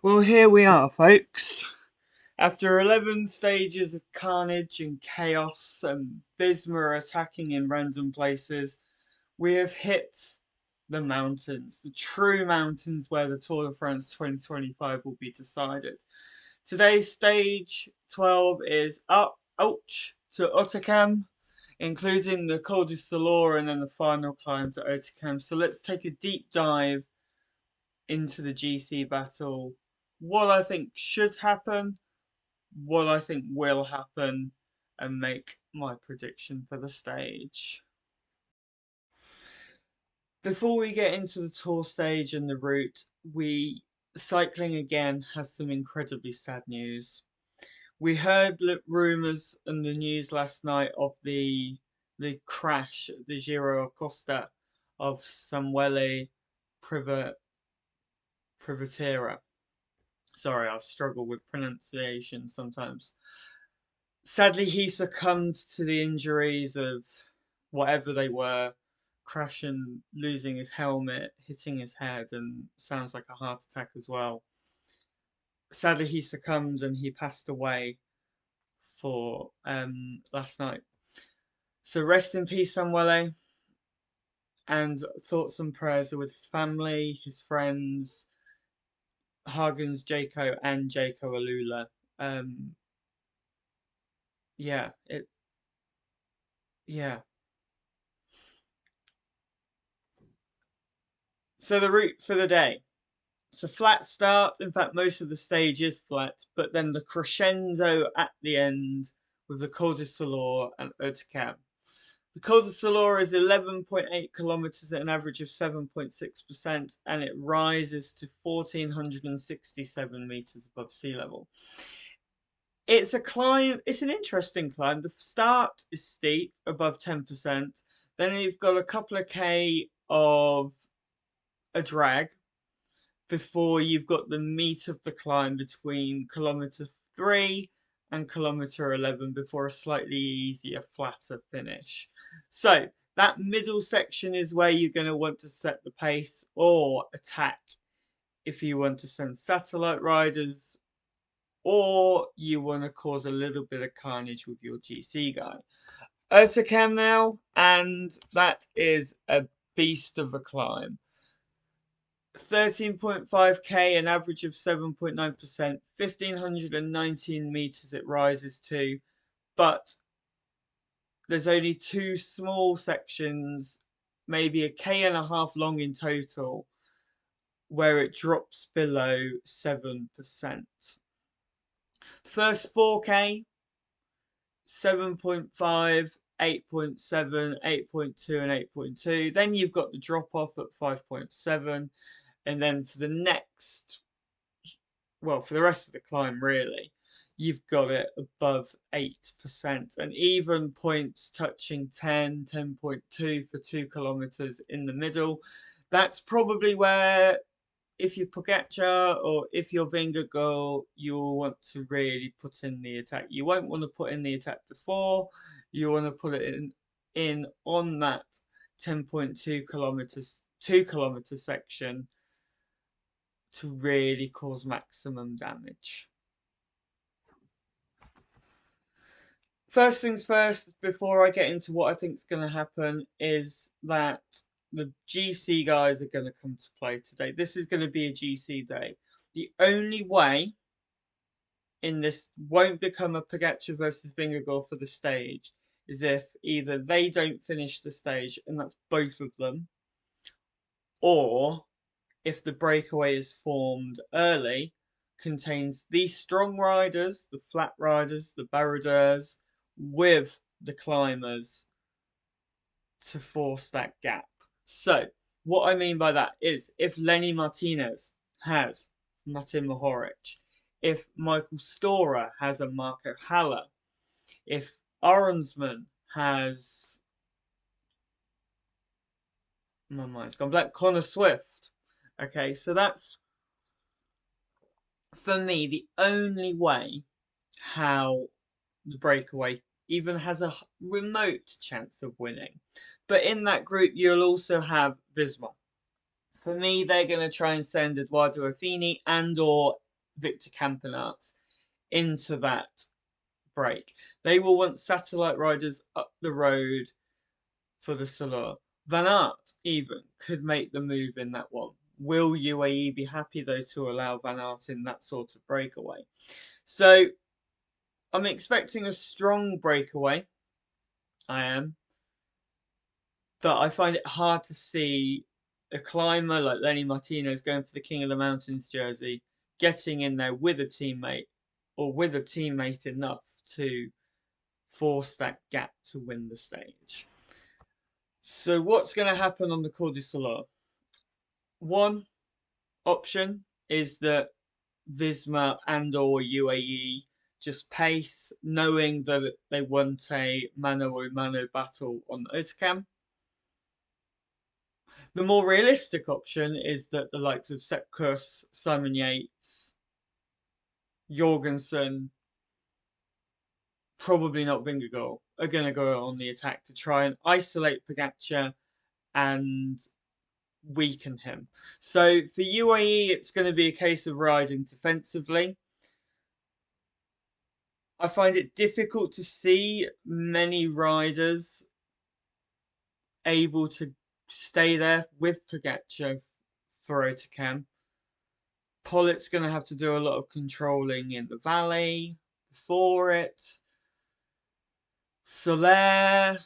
Well, here we are, folks. After 11 stages of carnage and chaos and Visma attacking in random places, we have hit the mountains, the true mountains where the Tour de France 2025 will be decided. Today's stage 12 is up ouch to Otakam, including the Col du Solor and then the final climb to Otakam. So let's take a deep dive into the GC battle, what I think should happen, what I think will happen, and make my prediction for the stage. Before we get into the tour stage and the route, cycling again has some incredibly sad news. We heard rumours in the news last night of the crash at the Giro Costa of Samuele Privatera. Sorry, I struggle with pronunciation sometimes. Sadly, he succumbed to the injuries of whatever they were, crashing, losing his helmet, hitting his head, and sounds like a heart attack as well. Sadly, he succumbed and he passed away for last night. So rest in peace, Samuele, and thoughts and prayers are with his family, his friends, Hagen's Jaco and Jaco Alula. Yeah, yeah. So the route for the day. It's a flat start. In fact, most of the stage is flat, but then the crescendo at the end with the Col du Solor and Otakam. The Col du Solor is 11.8 kilometers at an average of 7.6%, and it rises to 1,467 meters above sea level. It's a climb, it's an interesting climb. The start is steep, above 10%. Then you've got a couple of K of a drag before you've got the meat of the climb between kilometer 3 and kilometer 11 before a slightly easier, flatter finish. So that middle section is where you're going to want to set the pace or attack if you want to send satellite riders or you want to cause a little bit of carnage with your GC guy. Otakam now, and that is a beast of a climb. 13.5k, an average of 7.9%, 1,519 meters it rises to, but there's only two small sections, maybe a K and a half long in total, where it drops below 7%. The first 4k, 7.5, 8.7, 8.2 and 8.2. Then you've got the drop off at 5.7. And then for the next, well, for the rest of the climb, really, you've got it above 8%. And even points touching 10, 10.2 for 2 kilometers in the middle. That's probably where, if you're Pogačar or if you're Vingegaard, you'll want to really put in the attack. You won't want to put in the attack before. You want to put it in on that 10.2 kilometers, 2 kilometer section to really cause maximum damage. First things first, before I get into what I think is going to happen, is that the GC guys are going to come to play today. This is going to be a GC day. The only way in this won't become a Pogačar versus Vingegaard for the stage is if either they don't finish the stage, and that's both of them, or if the breakaway is formed early, contains these strong riders, the flat riders, the baroudeurs, with the climbers to force that gap. So what I mean by that is if Lenny Martinez has Martin Mohoric, if Michael Storer has a Marco Haller, if Aronsman has, my mind's gone blank, Connor Swift. Okay, so that's, for me, the only way how the breakaway even has a remote chance of winning. But in that group, you'll also have Visma. For me, they're going to try and send Eduardo Affini and or Victor Campenaerts into that break. They will want satellite riders up the road for the Solar. Van Aert even could make the move in that one. Will UAE be happy though to allow Van Aert in that sort of breakaway? So I'm expecting a strong breakaway. I am. But I find it hard to see a climber like Lenny Martinez going for the King of the Mountains jersey, getting in there with a teammate or with a teammate enough to force that gap to win the stage. So what's going to happen on the Col du Solar? One option is that Visma and or UAE just pace, knowing that they want a mano-a-mano battle on Otakam. The more realistic option is that the likes of Sepp Kuss, Simon Yates, Jorgensen, probably not Vingegaard, are going to go on the attack to try and isolate Pogačar and weaken him. So for UAE, it's going to be a case of riding defensively. I find it difficult to see many riders able to stay there with Pogačar for Otakam. Pollitt's going to have to do a lot of controlling in the valley before it. Soler,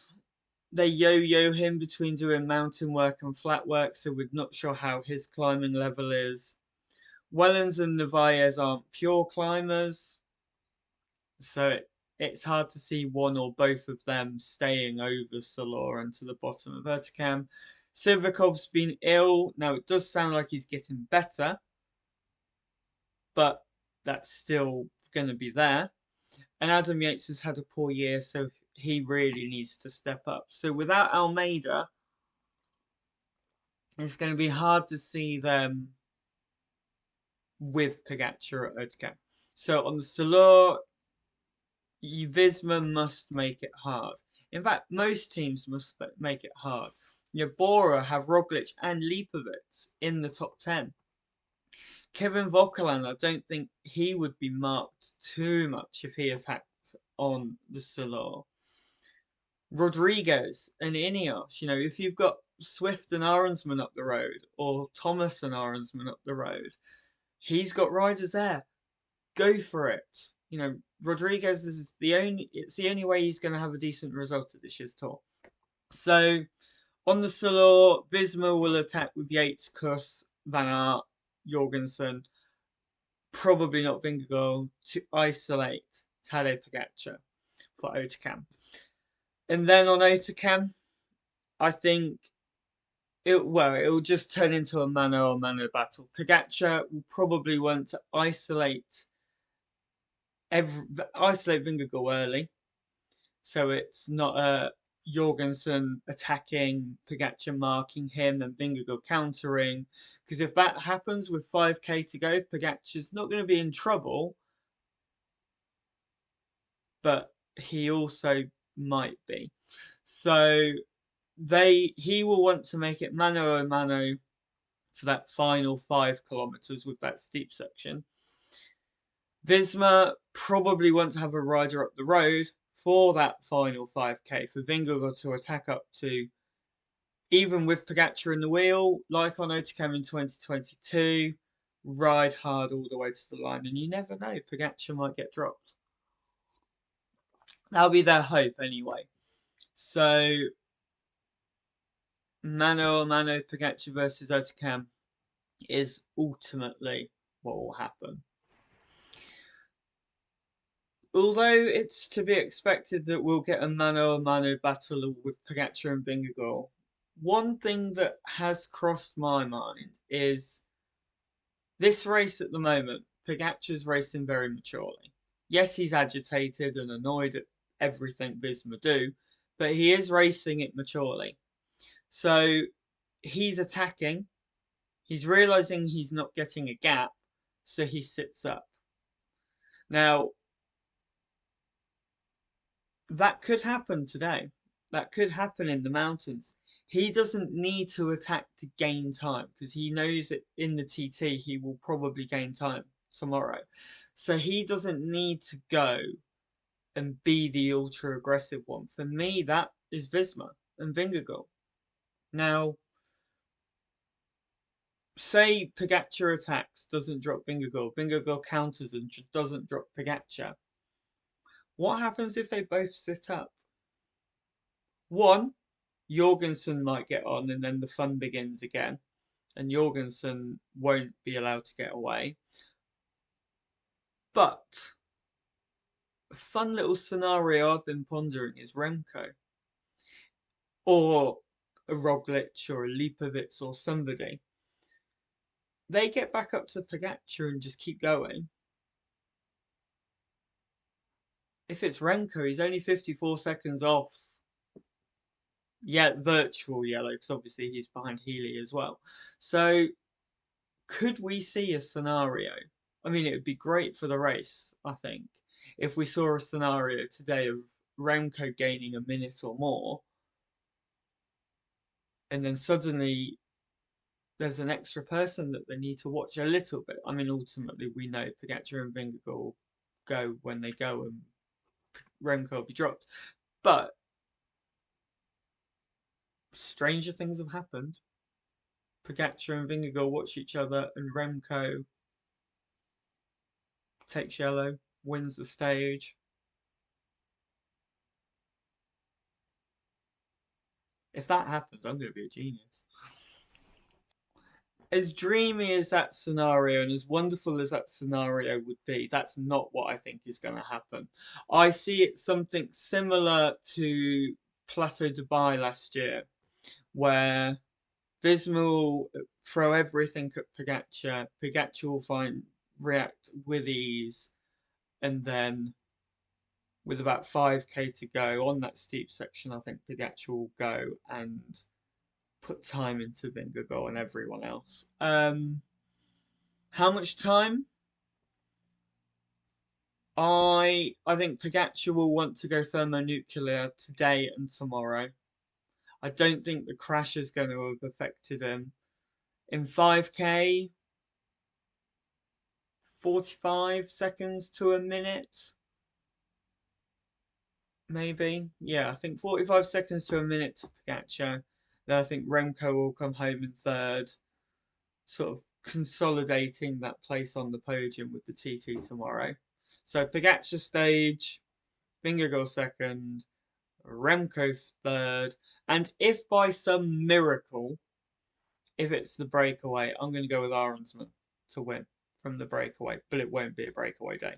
they yo-yo him between doing mountain work and flat work, so we're not sure how his climbing level is. Wellens and Narvaez aren't pure climbers, so it's hard to see one or both of them staying over Soler and to the bottom of Otakam. Sivakov's been ill. Now, it does sound like he's getting better, but that's still going to be there. And Adam Yates has had a poor year, so he really needs to step up. So without Almeida, it's going to be hard to see them with Pogačar at Otakam. So on the Solar, Visma must make it hard. In fact, most teams must make it hard. Bora have Roglic and Lipovic in the top 10. Kevin Vauquelin, I don't think he would be marked too much if he attacked on the Solar. Rodriguez and Ineos, if you've got Swift and Arensman up the road, or Thomas and Arensman up the road, he's got riders there. Go for it. Rodriguez is it's the only way he's going to have a decent result at this year's Tour. So on the Solar, Visma will attack with Yates, Kuss, Van Aert, Jorgensen, probably not Vingegaard, to isolate Tadej Pogačar for Otakam. And then on Otakam, I think it will just turn into a mano-a-mano battle. Pogačar will probably want to isolate Vingegaard early, so it's not a Jorgensen attacking Pogačar, marking him, then Vingegaard countering. Because if that happens with 5k to go, Pogačar's not going to be in trouble, but he also might be. So he will want to make it mano-a-mano for that final 5 kilometers with that steep section. Visma probably want to have a rider up the road for that final 5k for Vingegaard to attack up to, even with Pogačar in the wheel, like on Otakam in 2022, ride hard all the way to the line, and you never know, Pogačar might get dropped. That'll be their hope anyway. So mano-a-mano Pogačar versus Otakam is ultimately what will happen. Although it's to be expected that we'll get a mano-a-mano battle with Pogačar and Vingegaard, one thing that has crossed my mind is this race at the moment, Pogačar's racing very maturely. Yes, he's agitated and annoyed at everything Visma do, but he is racing it maturely. So he's attacking, he's realizing he's not getting a gap, so he sits up. Now, that could happen today. That could happen in the mountains. He doesn't need to attack to gain time because he knows that in the TT he will probably gain time tomorrow. So he doesn't need to go and be the ultra aggressive one. For me, that is Visma and Vingegaard. Now, say Pogačar attacks, doesn't drop Vingegaard, Vingegaard counters and doesn't drop Pogačar. What happens if they both sit up? One, Jorgensen might get on and then the fun begins again, and Jorgensen won't be allowed to get away. But a fun little scenario I've been pondering is Remco or a Roglic or a Lipovic or somebody. They get back up to Pogačar and just keep going. If it's Remco, he's only 54 seconds off. Yeah, virtual yellow, because obviously he's behind Healy as well. So could we see a scenario? I mean, it would be great for the race, I think, if we saw a scenario today of Remco gaining a minute or more, and then suddenly there's an extra person that they need to watch a little bit. I mean, ultimately, we know Pogačar and Vingegaard go when they go, and Remco will be dropped. But stranger things have happened. Pogačar and Vingegaard watch each other, and Remco takes yellow, wins the stage. If that happens, I'm going to be a genius. As dreamy as that scenario and as wonderful as that scenario would be, that's not what I think is going to happen. I see it something similar to Plateau Dubai last year, where Visma will throw everything at Pogačar. Pogačar will react with ease, and then with about 5k to go on that steep section, I think Pogačar will go and put time into Vingegaard and everyone else. How much time? I think Pogačar will want to go thermonuclear today and tomorrow. I don't think the crash is going to have affected him. In 5k, 45 seconds to a minute, maybe. Yeah, I think 45 seconds to a minute to Pogačar. Then I think Remco will come home in third, sort of consolidating that place on the podium with the TT tomorrow. So Pogačar stage, Vingegaard second, Remco third, and if by some miracle, if it's the breakaway, I'm going to go with Aronsman to win from the breakaway, but it won't be a breakaway day.